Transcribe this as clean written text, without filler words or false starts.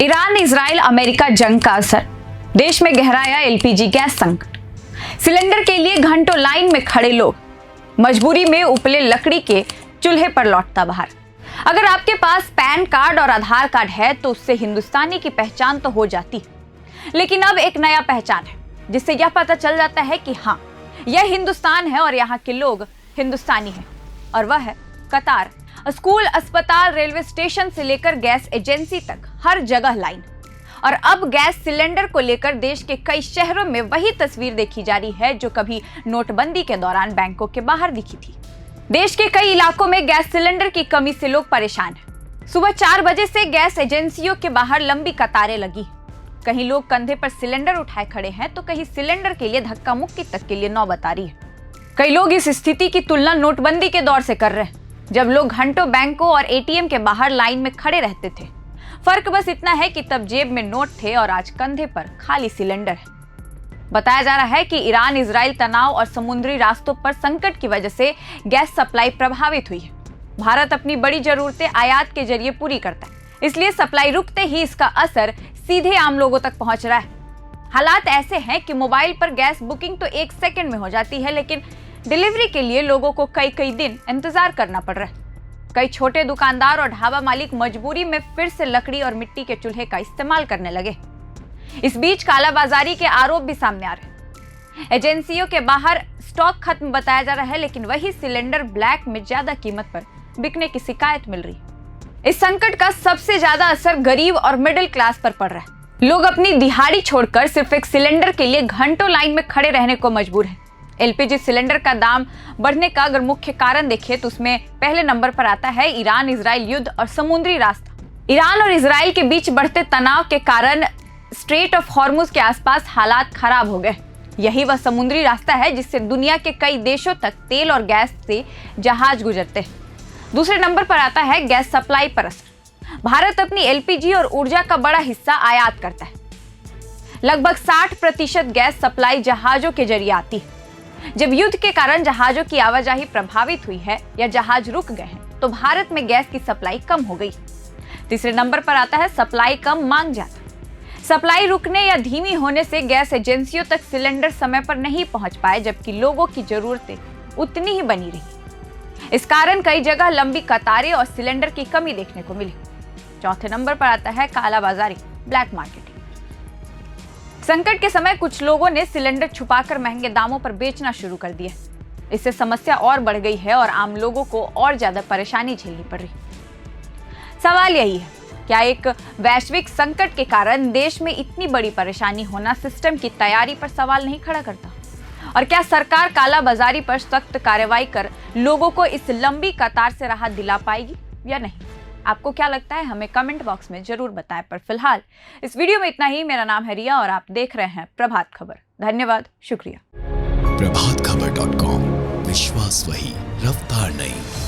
Iran Israel America जंग का असर, देश में गहराया एलपीजी गैस संकट। सिलेंडर के लिए घंटों लाइन में खड़े लोग, मजबूरी में उपले लकड़ी के चूल्हे पर लौटता बाहर। अगर आपके पास पैन कार्ड और आधार कार्ड है तो उससे हिंदुस्तानी की पहचान तो हो जाती है, लेकिन अब एक नया पहचान है जिससे यह पता चल जाता है कि हाँ, यह हिंदुस्तान है और यहाँ के लोग हिंदुस्तानी हैं। और वह है कतार। स्कूल, अस्पताल, रेलवे स्टेशन से लेकर गैस एजेंसी तक हर जगह लाइन। और अब गैस सिलेंडर को लेकर देश के कई शहरों में वही तस्वीर देखी जा रही है जो कभी नोटबंदी के दौरान बैंकों के बाहर दिखी थी। देश के कई इलाकों में गैस सिलेंडर की कमी से लोग परेशान हैं। सुबह 4 बजे से गैस एजेंसियों के बाहर लंबी कतारें लगी। कहीं लोग कंधे पर सिलेंडर उठाए खड़े हैं तो कहीं सिलेंडर के लिए धक्का मुक्की तक के लिए नौबत आ रही है। कई लोग इस स्थिति की तुलना नोटबंदी के दौर से कर रहे हैं, जब लोग घंटों बैंकों और एटीएम के बाहर लाइन में खड़े रहते थे। फर्क बस इतना है कि तब जेब में नोट थे और आज कंधे पर खाली सिलेंडर है। बताया जा रहा है कि ईरान इजराइल तनाव और समुद्री रास्तों पर संकट की वजह से गैस सप्लाई प्रभावित हुई है। भारत अपनी बड़ी जरूरतें आयात के जरिए पूरी करता है, इसलिए सप्लाई रुकते ही इसका असर सीधे आम लोगों तक पहुंच रहा है। हालात ऐसे हैं कि मोबाइल पर गैस बुकिंग तो 1 सेकंड में हो जाती है, लेकिन डिलीवरी के लिए लोगों को कई दिन इंतजार करना पड़ रहा है। कई छोटे दुकानदार और ढाबा मालिक मजबूरी में फिर से लकड़ी और मिट्टी के चूल्हे का इस्तेमाल करने लगे। इस बीच कालाबाजारी के आरोप भी सामने आ रहे हैं। एजेंसियों के बाहर स्टॉक खत्म बताया जा रहा है, लेकिन वही सिलेंडर ब्लैक में ज्यादा कीमत पर बिकने की शिकायत मिल रही है। इस संकट का सबसे ज्यादा असर गरीब और मिडिल क्लास पर पड़ रहा है। लोग अपनी दिहाड़ी छोड़कर सिर्फ एक सिलेंडर के लिए घंटों लाइन में खड़े रहने को मजबूर हैं। एलपीजी सिलेंडर का दाम बढ़ने का अगर मुख्य कारण देखें तो उसमें पहले नंबर पर आता है ईरान इजराइल युद्ध और समुद्री रास्ता। ईरान और इजराइल के बीच बढ़ते तनाव के कारण स्ट्रेट ऑफ हॉर्मुज के आसपास हालात खराब हो गए। यही वह समुद्री रास्ता है जिससे दुनिया के कई देशों तक तेल और गैस से जहाज गुजरते हैं। दूसरे नंबर पर आता है गैस सप्लाई पर असर। भारत अपनी एलपीजी और ऊर्जा का बड़ा हिस्सा आयात करता है। लगभग 60% गैस सप्लाई जहाजों के जरिए आती है। जब युद्ध के कारण जहाजों की आवाजाही प्रभावित हुई है या जहाज रुक गए हैं तो भारत में गैस की सप्लाई कम हो गई। तीसरे नंबर पर आता है सप्लाई कम, मांग ज्यादा। सप्लाई रुकने या धीमी होने से गैस एजेंसियों तक सिलेंडर समय पर नहीं पहुंच पाए, जबकि लोगों की जरूरतें उतनी ही बनी रही। इस कारण कई जगह लंबी कतारें और सिलेंडर की कमी देखने को मिली। चौथे नंबर पर आता है कालाबाजारी, ब्लैक मार्केटिंग। संकट के समय कुछ लोगों ने सिलेंडर छुपाकर महंगे दामों पर बेचना शुरू कर दिया। इससे समस्या और बढ़ गई है और आम लोगों को और ज्यादा परेशानी झेलनी पड़ रही। सवाल यही है, क्या एक वैश्विक संकट के कारण देश में इतनी बड़ी परेशानी होना सिस्टम की तैयारी पर सवाल नहीं खड़ा करता? और क्या सरकार कालाबाजारी पर सख्त कार्रवाई कर लोगों को इस लंबी कतार से राहत दिला पाएगी या नहीं? आपको क्या लगता है, हमें कमेंट बॉक्स में जरूर बताएं। पर फिलहाल इस वीडियो में इतना ही। मेरा नाम है रिया और आप देख रहे हैं प्रभात खबर। धन्यवाद, शुक्रिया। प्रभातखबर.com, विश्वास वही, रफ्तार नहीं।